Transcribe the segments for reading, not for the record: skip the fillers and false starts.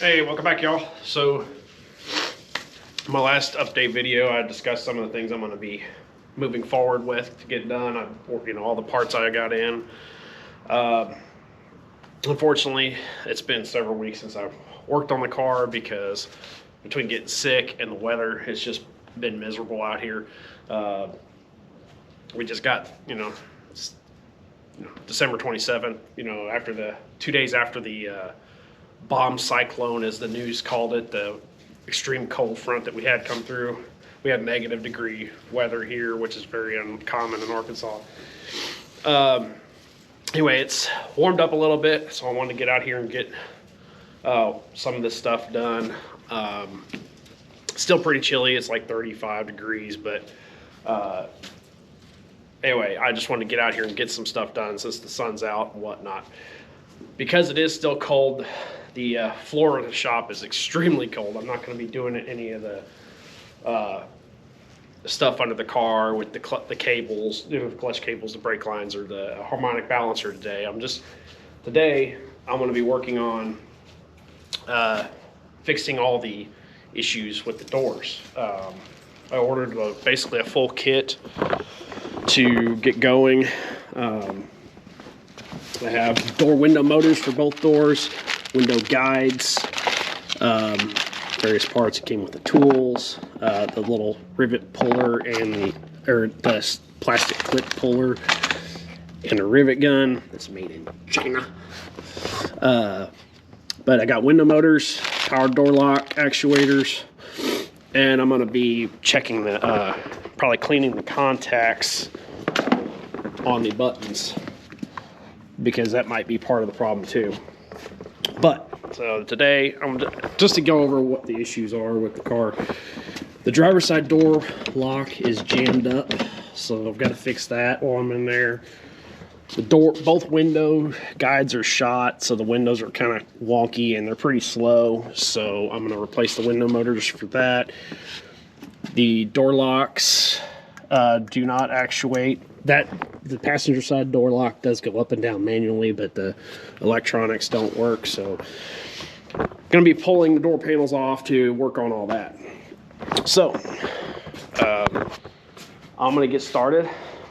Hey, welcome back, y'all. So, my last update video, I discussed some of the things I'm going to be moving forward with to get done. All the parts I got in. Unfortunately, it's been several weeks since I've worked on the car because between getting sick and the weather, it's just been miserable out here. We just got, December 27th, after the 2 days after the bomb cyclone, as the news called it, the extreme cold front that we had come through. We had -degree weather here, which is very uncommon in Arkansas. Anyway, it's warmed up a little bit, so I wanted to get out here and get some of this stuff done. Still pretty chilly. It's like 35 degrees, but anyway, I just wanted to get out here and get some stuff done since the sun's out and whatnot. Because it is still cold, the floor of the shop is extremely cold. I'm not going to be doing any of the stuff under the car with the cables, the clutch cables, the brake lines, or the harmonic balancer today. Today I'm going to be working on fixing all the issues with the doors. I ordered basically a full kit to get going. I have door window motors for both doors, window guides, various parts. It came with the tools, the little rivet puller and the plastic clip puller, and a rivet gun that's made in China. But I got window motors, power door lock actuators, and I'm going to be checking probably cleaning the contacts on the buttons, because that might be part of the problem too. But so today, just to go over what the issues are with the car. The driver's side door lock is jammed up, so I've got to fix that while I'm in there. Both window guides are shot, so the windows are kind of wonky and they're pretty slow. So I'm going to replace the window motors for that. The door locks do not actuate. The passenger side door lock does go up and down manually, but the electronics don't work. So I'm going to be pulling the door panels off to work on all that. So I'm going to get started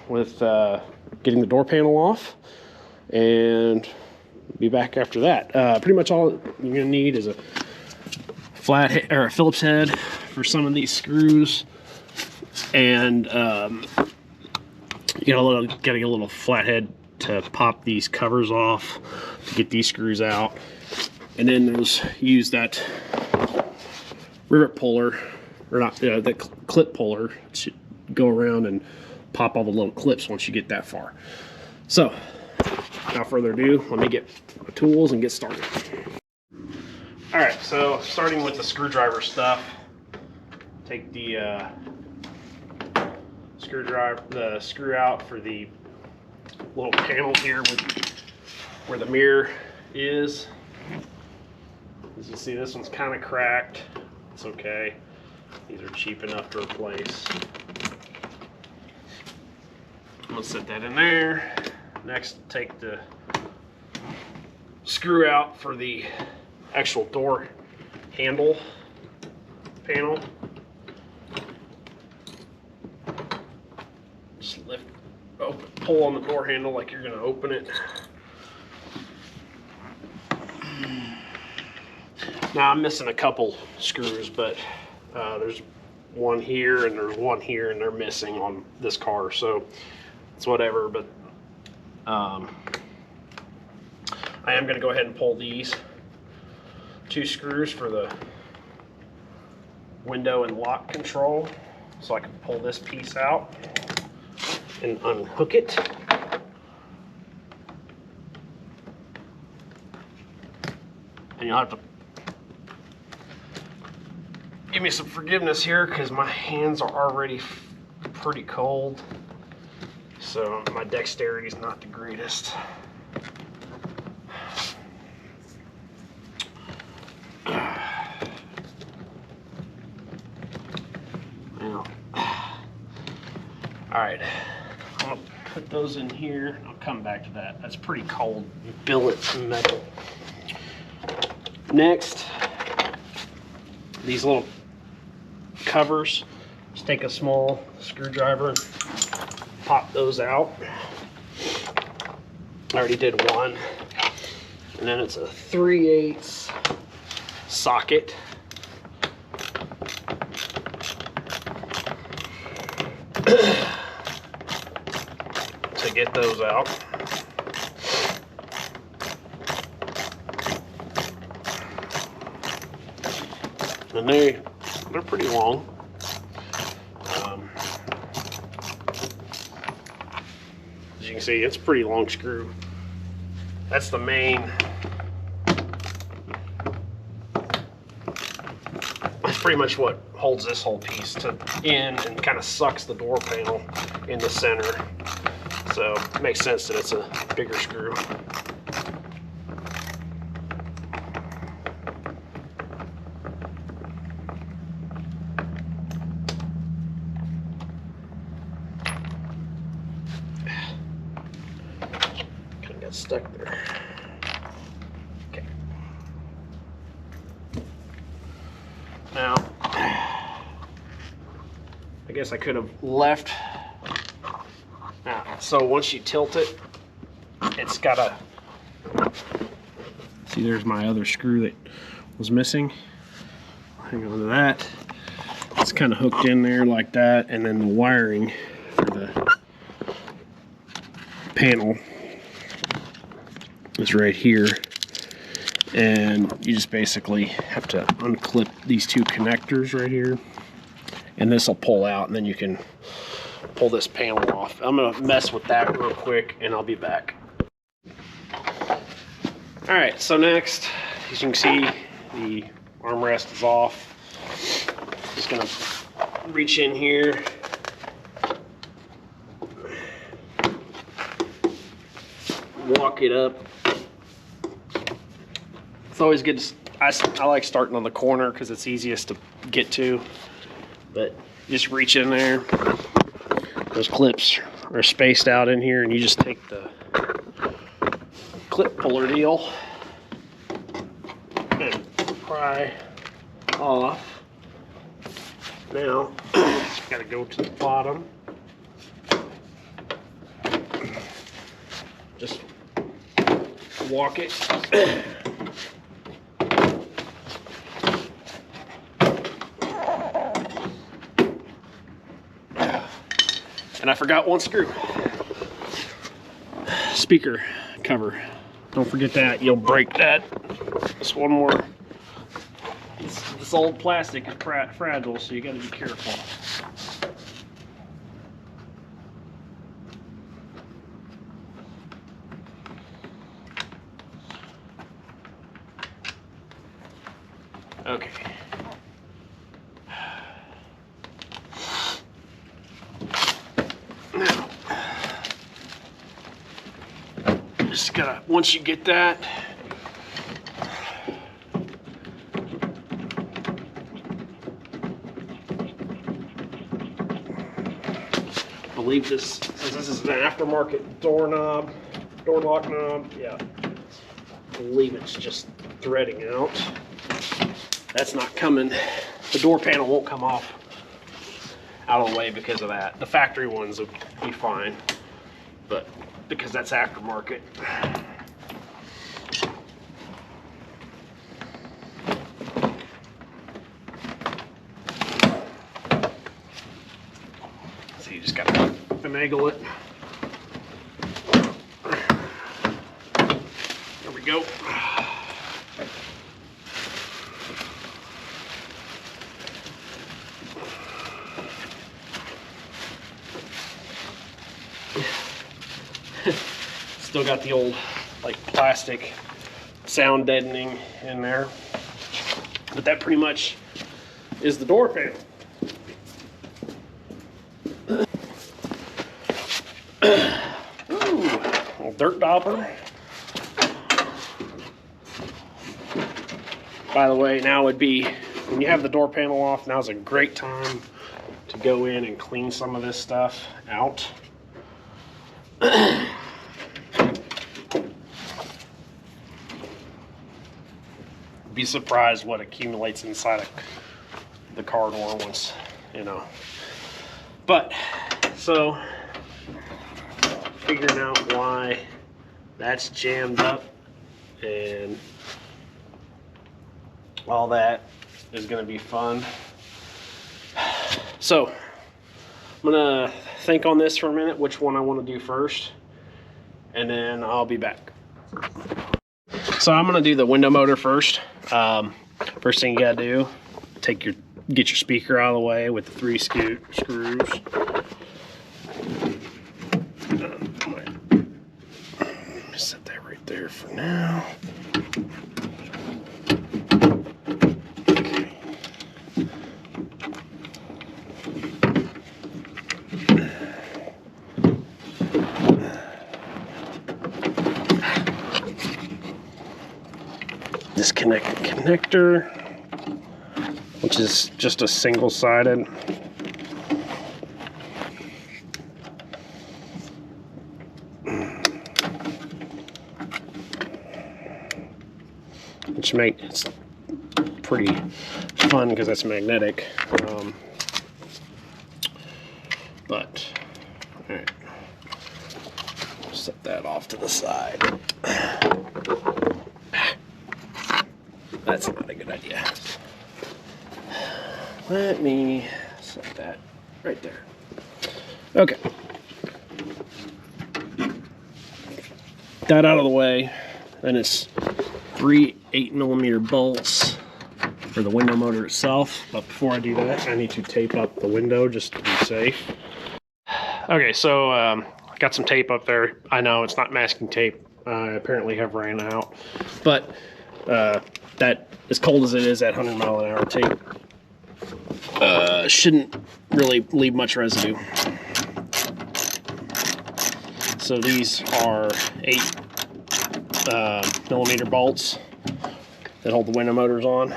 with getting the door panel off and be back after that. Pretty much all you're going to need is a flat head, or a Phillips head for some of these screws, and you gotta get a little flathead to pop these covers off to get these screws out, and then use that rivet puller, or not, the clip puller, to go around and pop all the little clips once you get that far. So, without further ado, let me get my tools and get started. All right, so starting with the screwdriver stuff, take the screw out for the little panel here where the mirror is. As you see, this one's kind of cracked. It's okay. These are cheap enough to replace. I'm gonna set that in there. Next, take the screw out for the actual door handle panel. Just pull on the door handle like you're going to open it. Now I'm missing a couple screws, but there's one here and there's one here, and they're missing on this car, so it's whatever. But I am going to go ahead and pull these 2 screws for the window and lock control, so I can pull this piece out and unhook it. And you'll have to give me some forgiveness here because my hands are already pretty cold, so my dexterity is not the greatest. All right, I'm gonna put those in here. I'll come back to that. That's pretty cold billet metal. Next, these little covers. Just take a small screwdriver and pop those out. I already did one. And then it's a 3/8 socket. To get those out. And they're pretty long. As you can see, it's a pretty long screw. That's the main. That's pretty much what holds this whole piece in and kind of sucks the door panel in the center. So it makes sense that it's a bigger screw. Kind of got stuck there. Okay. Now, I guess I could have left. So once you tilt it, it's got a, see, there's my other screw that was missing. Hang on to that. It's kind of hooked in there like that, and then the wiring for the panel is right here. And you just basically have to unclip these two connectors right here, and this will pull out, and then you can pull this panel off. I'm gonna mess with that real quick and I'll be back. All right, so next, as you can see, the armrest is off. Just gonna reach in here. Walk it up. It's always good to, I like starting on the corner because it's easiest to get to, but just reach in there. Those clips are spaced out in here, and you just take the clip puller deal and pry off. Now, got to go to the bottom. Just walk it. And I forgot one screw. Speaker cover. Don't forget that. You'll break that. Just one more. This old plastic is fragile, so you got to be careful. Okay. Now, just gotta, once you get that, I believe this, since this is an aftermarket door lock knob, yeah, I believe it's just threading out. That's not coming, the door panel won't come off out of the way because of that. The factory ones would be fine, but because that's aftermarket. So you just gotta finagle it. There we go. Still got the old like plastic sound deadening in there, but that pretty much is the door panel. Ooh, little dirt dauber. By the way, now would be, when you have the door panel off, now's a great time to go in and clean some of this stuff out. Be surprised what accumulates inside the car door once, you know. But so figuring out why that's jammed up and all that is going to be fun. So I'm gonna think on this for a minute, which one I want to do first, and then I'll be back. So I'm gonna do the window motor first. First thing you gotta do, get your speaker out of the way with the 3 screws. Set that right there for now. Okay. Disconnect the connector, which is just a single-sided. Which it's pretty fun because it's magnetic. But all right, set that off to the side. That's not a good idea. Let me set that right there. Okay. That out of the way. Then it's 3 8mm bolts for the window motor itself. But before I do that, I need to tape up the window just to be safe. Okay, so I got some tape up there. I know it's not masking tape. I apparently have ran out. But that, as cold as it is, that 100-mile-an-hour tape shouldn't really leave much residue. So these are 8mm bolts that hold the window motors on.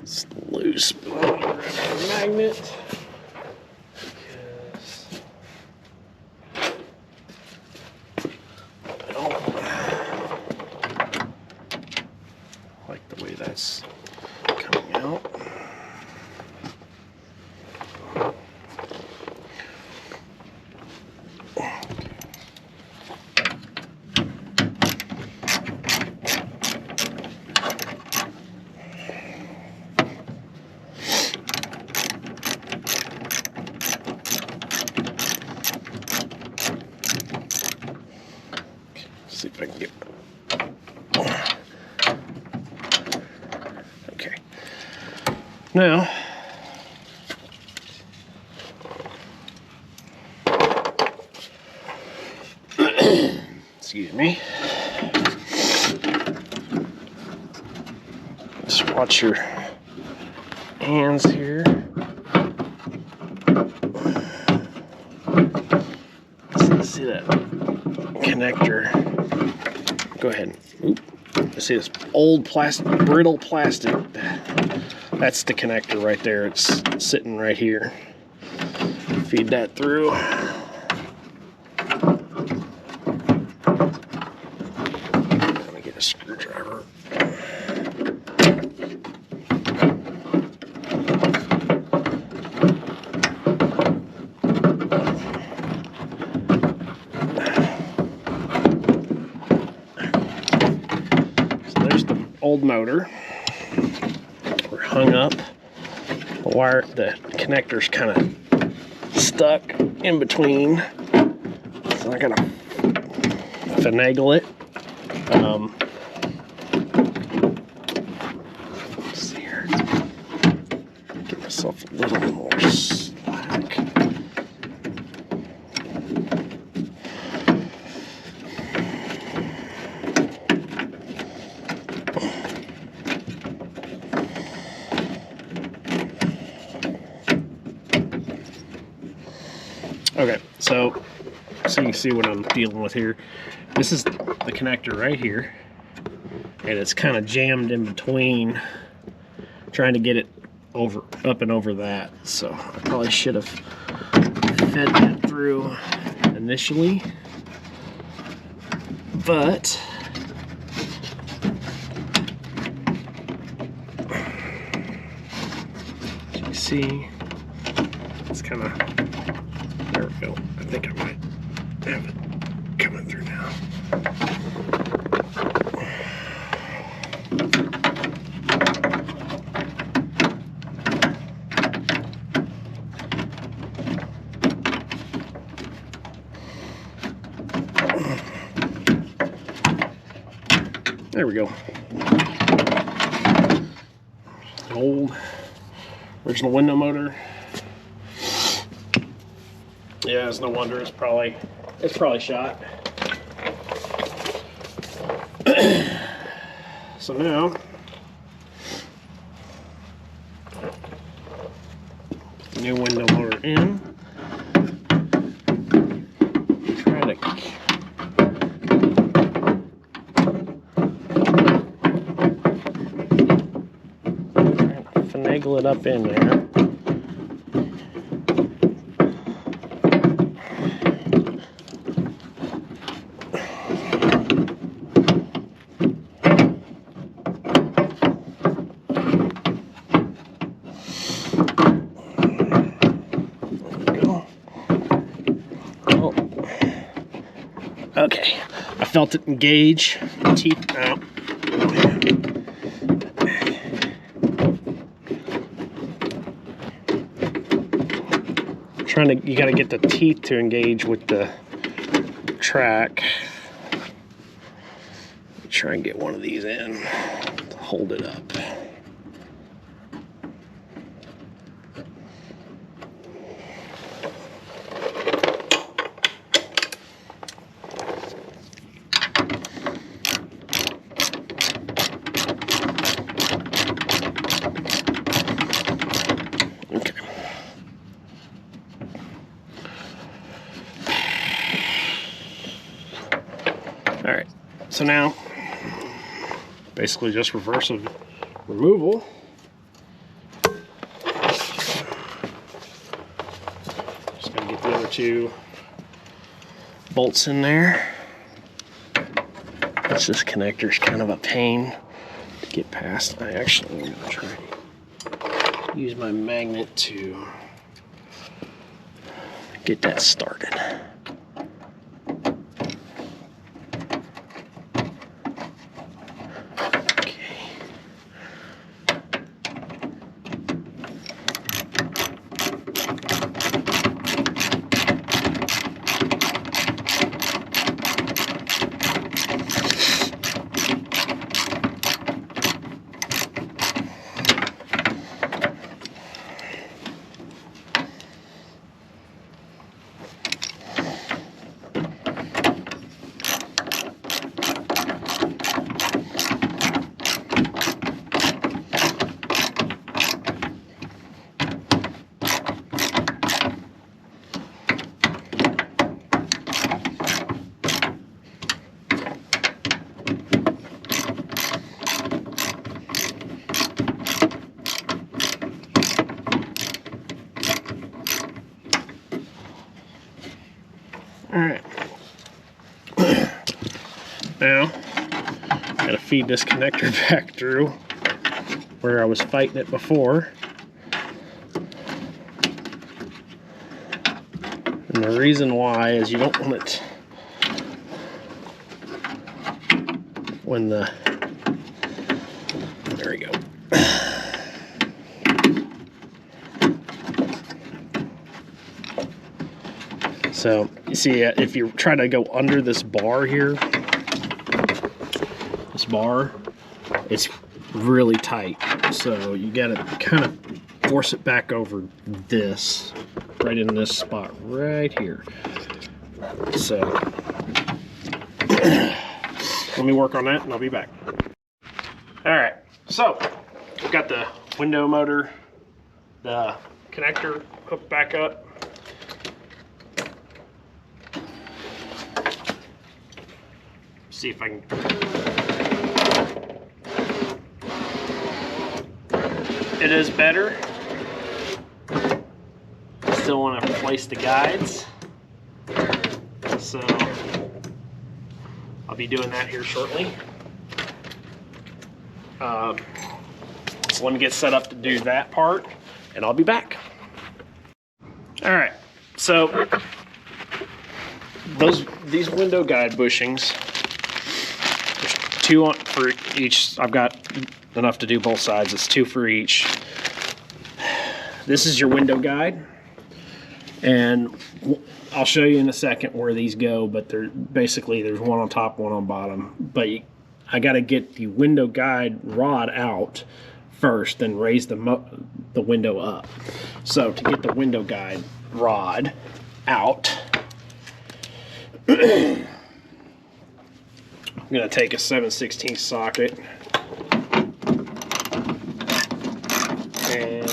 It's loose, but I'm gonna grab a magnet. That's coming out. See if I can get. Now, excuse me, just watch your hands here. See that connector? Go ahead. Oop. See this old plastic, brittle plastic? That's the connector right there. It's sitting right here. Feed that through. Let me get a screwdriver. So there's the old motor. Hung up. The wire, the connector's kind of stuck in between, so I gotta finagle it. Let's see here. Give myself a little more slack. Okay, so you can see what I'm dealing with here. This is the connector right here, and it's kind of jammed in between, trying to get it up and over that. So I probably should have fed that through initially, but as you can see, it's kind of, there we go. I think I might have it coming through now. There we go. An old original window motor. Yeah, it's no wonder it's probably shot. So now put the new window motor in. Try to finagle it up in there. Okay, I felt it engage, teeth out. You gotta get the teeth to engage with the track. Try and get one of these in to hold it up. Alright, so now basically just reverse of removal. Just gonna get the other two bolts in there. This connector's kind of a pain to get past. I actually am gonna try to use my magnet to get that started. Alright, now I gotta feed this connector back through where I was fighting it before. And the reason why is you don't want it when the, there we go. So you see, if you try to go under this bar here, this bar, it's really tight. So you gotta kind of force it back over this, right in this spot right here. So let me work on that and I'll be back. All right, so I've got the window motor, the connector hooked back up. See if I can. it is better. Still want to replace the guides, so I'll be doing that here shortly. So let me get set up to do that part, and I'll be back. All right, so these window guide bushings, there's 2 on for each. I've got enough to do both sides. It's 2 for each. This is your window guide, and I'll show you in a second where these go, but they're basically, there's one on top, one on bottom. But I got to get the window guide rod out first, then raise the window up. So to get the window guide rod out, I'm going to take a 7/16 socket and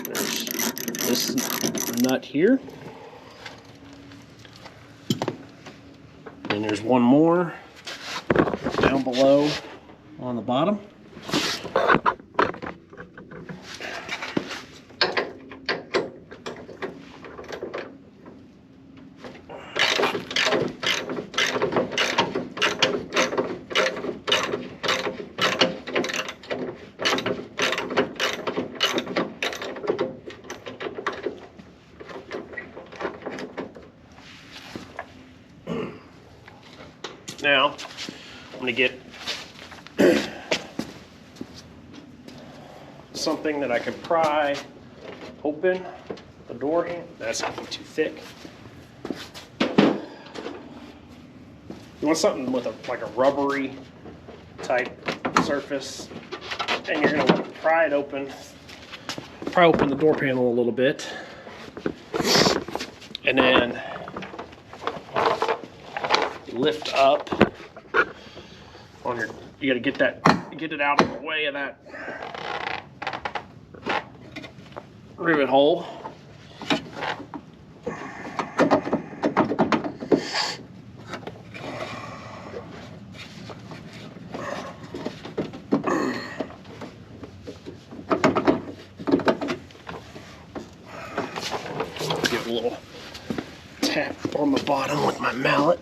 there's this nut here, and there's one more down below on the bottom. Now, I'm going to get something that I can pry open the door here. That's going to be too thick. You want something with like a rubbery type surface, and you're going to want to pry it open. Pry open the door panel a little bit, and then lift up on your, you got to get it out of the way of that rivet hole. Give a little tap on the bottom with my mallet.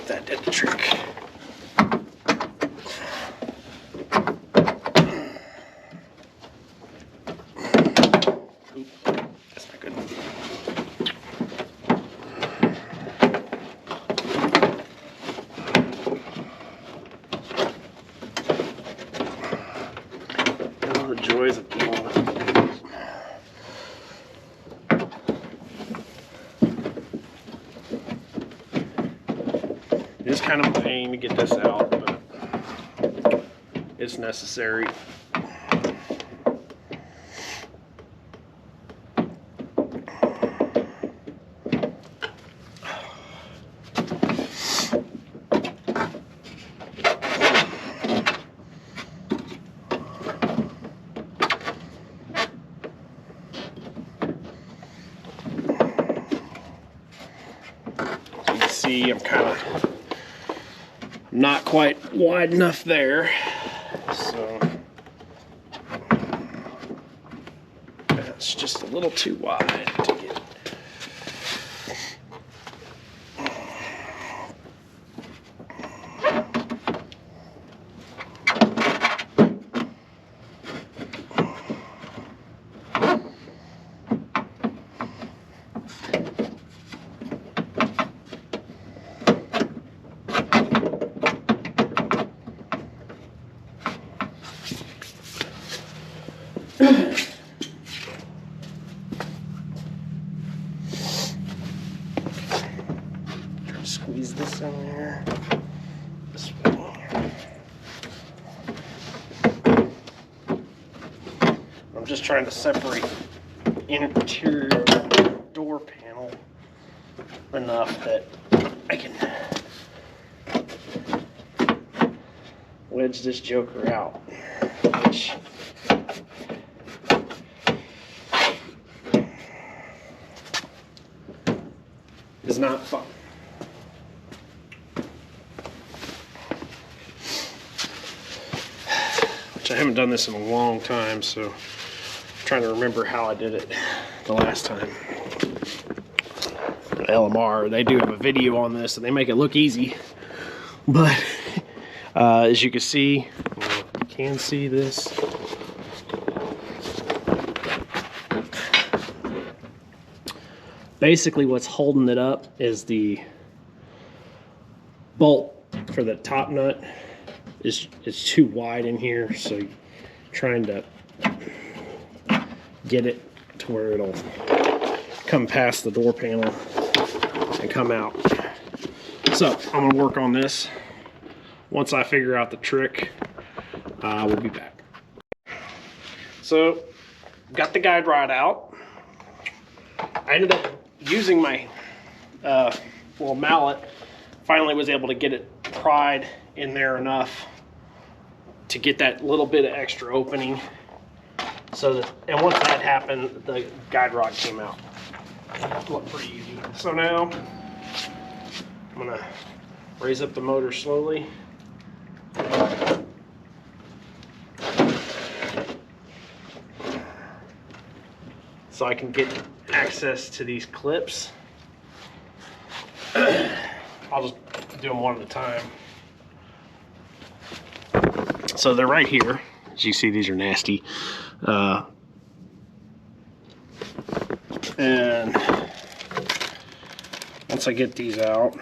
That did the trick. Oop, that's not good. Oh, the joys of dealing with it. It's kind of a pain to get this out, but it's necessary. So you can see I'm kind of not quite wide enough there, so that's just a little too wide to get. Squeeze this in there. This way. I'm just trying to separate interior door panel enough that I can wedge this joker out. Which not fun. Which I haven't done this in a long time, so I'm trying to remember how I did it the last time. LMR, they do have a video on this and they make it look easy, but as you can see, you can see this. Basically what's holding it up is the bolt for the top nut is too wide in here, so you're trying to get it to where it'll come past the door panel and come out. So I'm gonna work on this. Once I figure out the trick, we'll be back. So got the guide rod out. I ended up using my little mallet. Finally was able to get it pried in there enough to get that little bit of extra opening. So that, and once that happened, the guide rod came out. Looked pretty easy. So now I'm gonna raise up the motor slowly. So I can get access to these clips. I'll just do them one at a time. So they're right here. As you see, these are nasty. And once I get these out,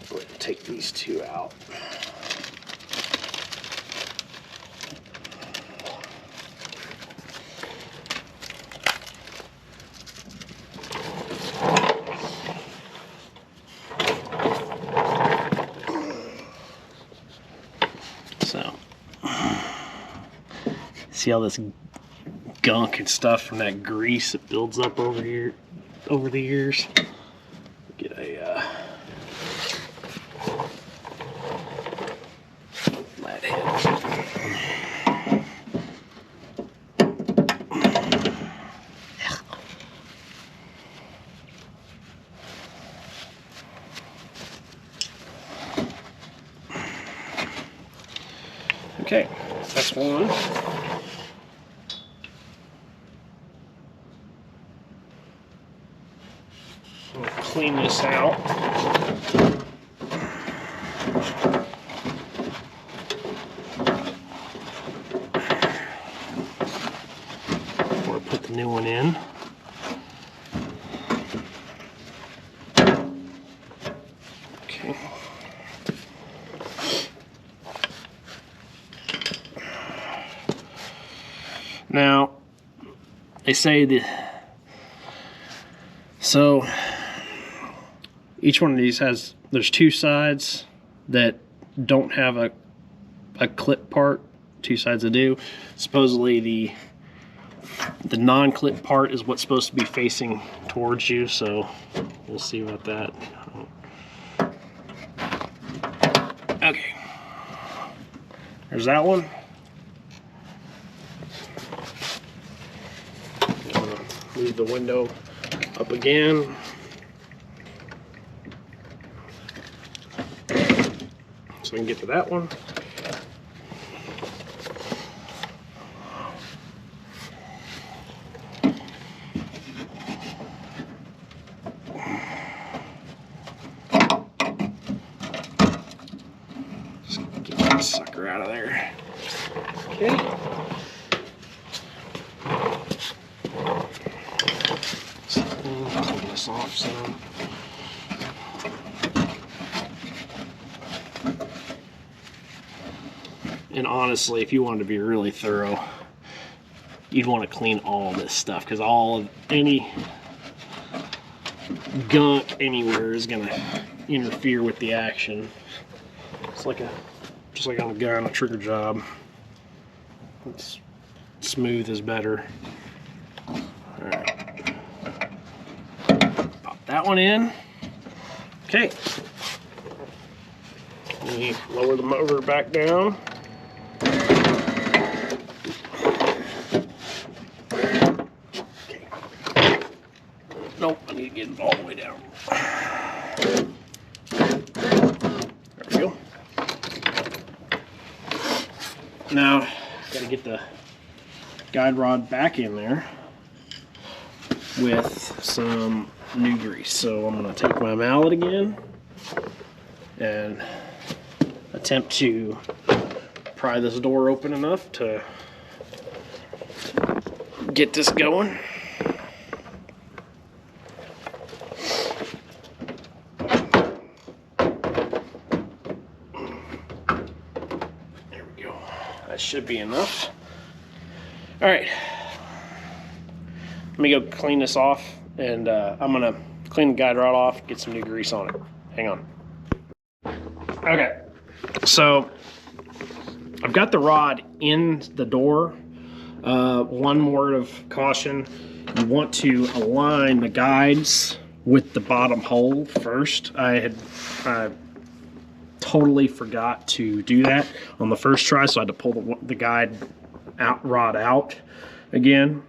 I'm going to take these two out. So, see all this gunk and stuff from that grease that builds up over here, over the years. Get a flat head. Okay, that's one. We'll clean this out. Or put the new one in. Okay. Now, they say that, so each one of these has, there's two sides that don't have a clip part, two sides that do. Supposedly the non-clip part is what's supposed to be facing towards you, so we'll see about that. Okay, there's that one. Move the window up again. So we can get to that one. Just get that sucker out of there. Okay. This off some. And honestly, if you wanted to be really thorough, you'd want to clean all this stuff, because all of any gunk anywhere is going to interfere with the action. It's like just like on a gun, a trigger job. It's smooth is better. All right. Pop that one in. Okay. Let me lower the motor back down. Nope, I need to get it all the way down. There we go. Now, gotta get the guide rod back in there with some new grease. So I'm gonna take my mallet again and attempt to pry this door open enough to get this going. There we go. That should be enough. All right. Let me go clean this off, and I'm gonna clean the guide rod off, get some new grease on it. Hang on. Okay, so I've got the rod in the door. One word of caution: you want to align the guides with the bottom hole first. I totally forgot to do that on the first try, so I had to pull the guide rod out again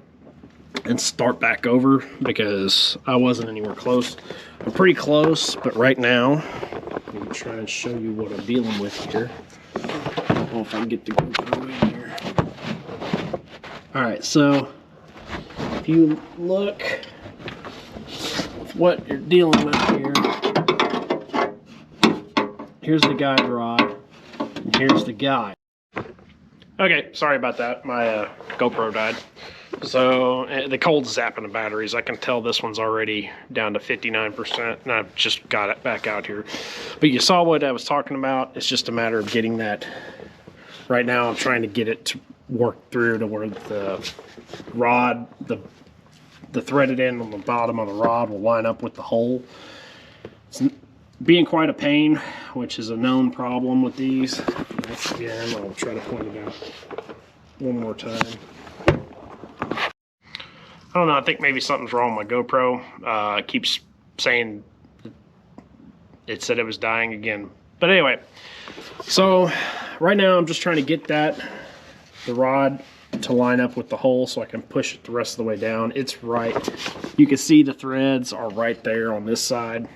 and start back over because I wasn't anywhere close. I'm pretty close, but right now, let me try and show you what I'm dealing with here. I don't know if I can get the GoPro in here. All right, so if you look what you're dealing with here, here's the guide rod, and here's the guide. Okay, sorry about that. My GoPro died. So the cold's zapping the batteries. I can tell this one's already down to 59%, and I've just got it back out here. But you saw what I was talking about. It's just a matter of getting that. Right now I'm trying to get it to work through to where the rod, the threaded end on the bottom of the rod will line up with the hole. It's being quite a pain, which is a known problem with these. Again, I'll try to point it out one more time. I don't know, I think maybe something's wrong with my GoPro. It keeps saying it said it was dying again. But anyway, so right now I'm just trying to get the rod to line up with the hole so I can push it the rest of the way down. It's right. You can see the threads are right there on this side.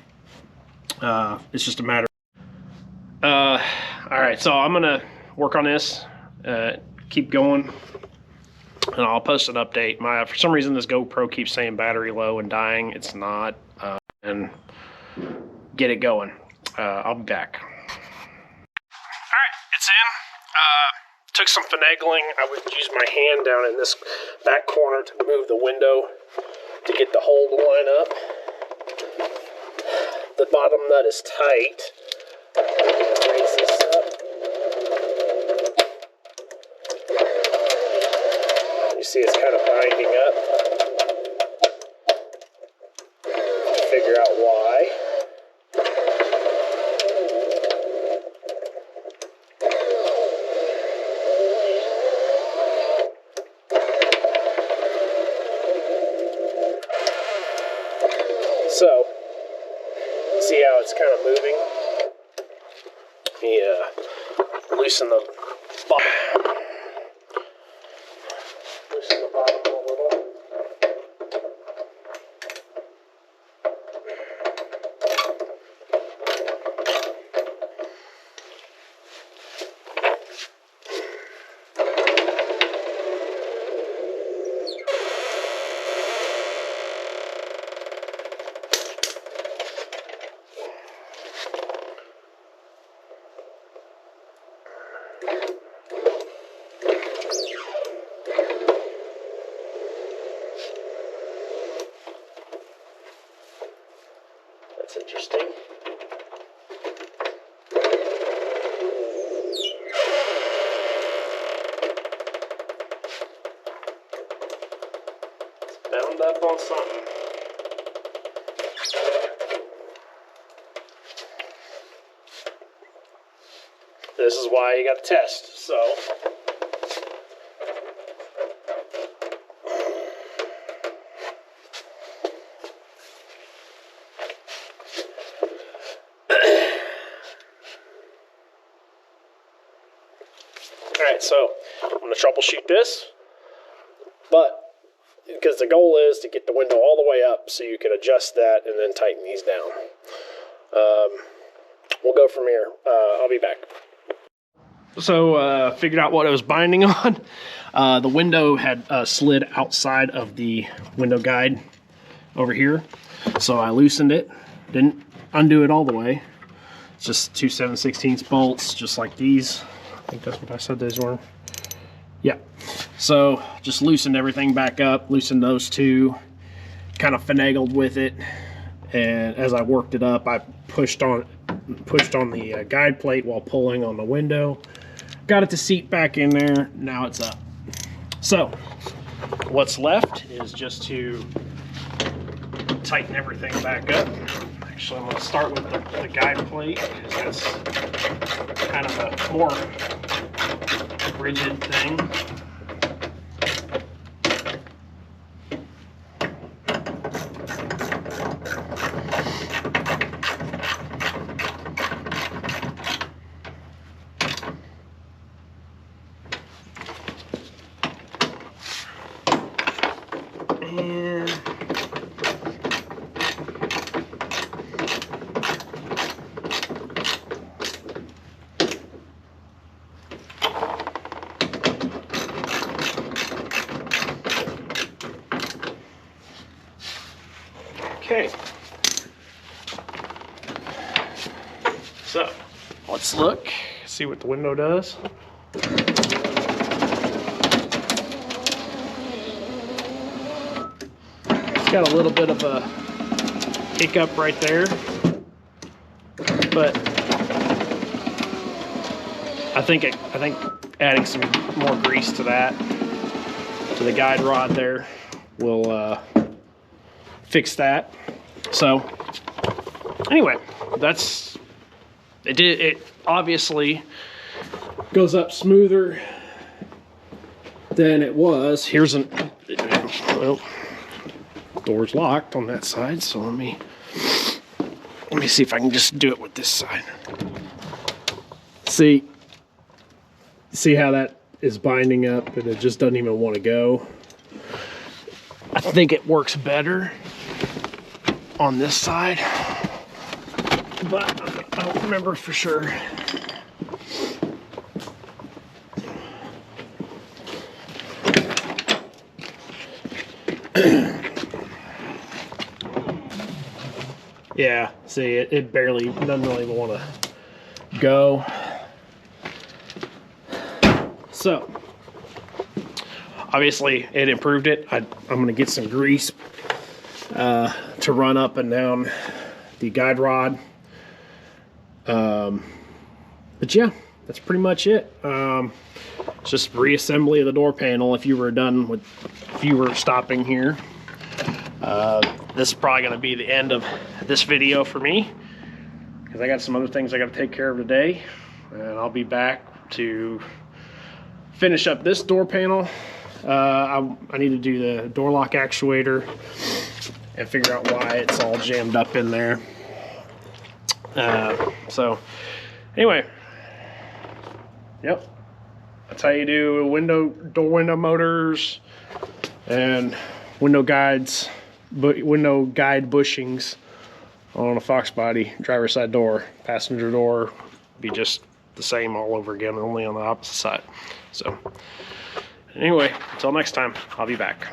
It's just a matter. All right, so I'm gonna work on this, keep going, and I'll post an update. For some reason this GoPro keeps saying battery low and dying. It's not, and get it going. I'll be back. All right, it's in. Took some finagling. I would use my hand down in this back corner to move the window to get the hole to line up. The bottom nut is tight. Raise this up. You see it's kind of binding up. Figure out why. So, see how it's kind of moving? Loosen the bottom. Loosen the bottom a little. That's interesting. It's bound up on something. This is why you got to test, so. Alright, so I'm going to troubleshoot this, but because the goal is to get the window all the way up so you can adjust that and then tighten these down. We'll go from here. I'll be back. So figured out what I was binding on. The window had slid outside of the window guide over here, so I loosened it. Didn't undo it all the way. It's just 2 7/16 bolts, just like these. I think that's what I said those were. Yeah. So just loosened everything back up, loosened those two, kind of finagled with it, and as I worked it up, I pushed on the guide plate while pulling on the window. Got it to seat back in there. Now it's up. So what's left is just to tighten everything back up. Actually, I'm going to start with the guide plate because that's kind of a more rigid thing. And okay, so let's look, see what the window does. It's got a little bit of a hiccup right there, but I think adding some more grease to that, to the guide rod there, will fix that. So anyway, that's it. It obviously goes up smoother than it was. Here's well, door's locked on that side, so let me see if I can just do it with this side. See how that is binding up, and it just doesn't even want to go. I think it works better on this side, but I don't remember for sure. Yeah, see, it barely doesn't really want to go. So obviously it improved it. I'm gonna get some grease to run up and down the guide rod. But yeah, that's pretty much it. It's just reassembly of the door panel. If you were stopping here, this is probably going to be the end of this video for me, because I got some other things I got to take care of today, and I'll be back to finish up this door panel. I need to do the door lock actuator and figure out why it's all jammed up in there. So anyway, yep, that's how you do door window motors and window guide bushings on a Fox Body driver's side door. Passenger door be just the same all over again, only on the opposite side. So anyway, until next time, I'll be back.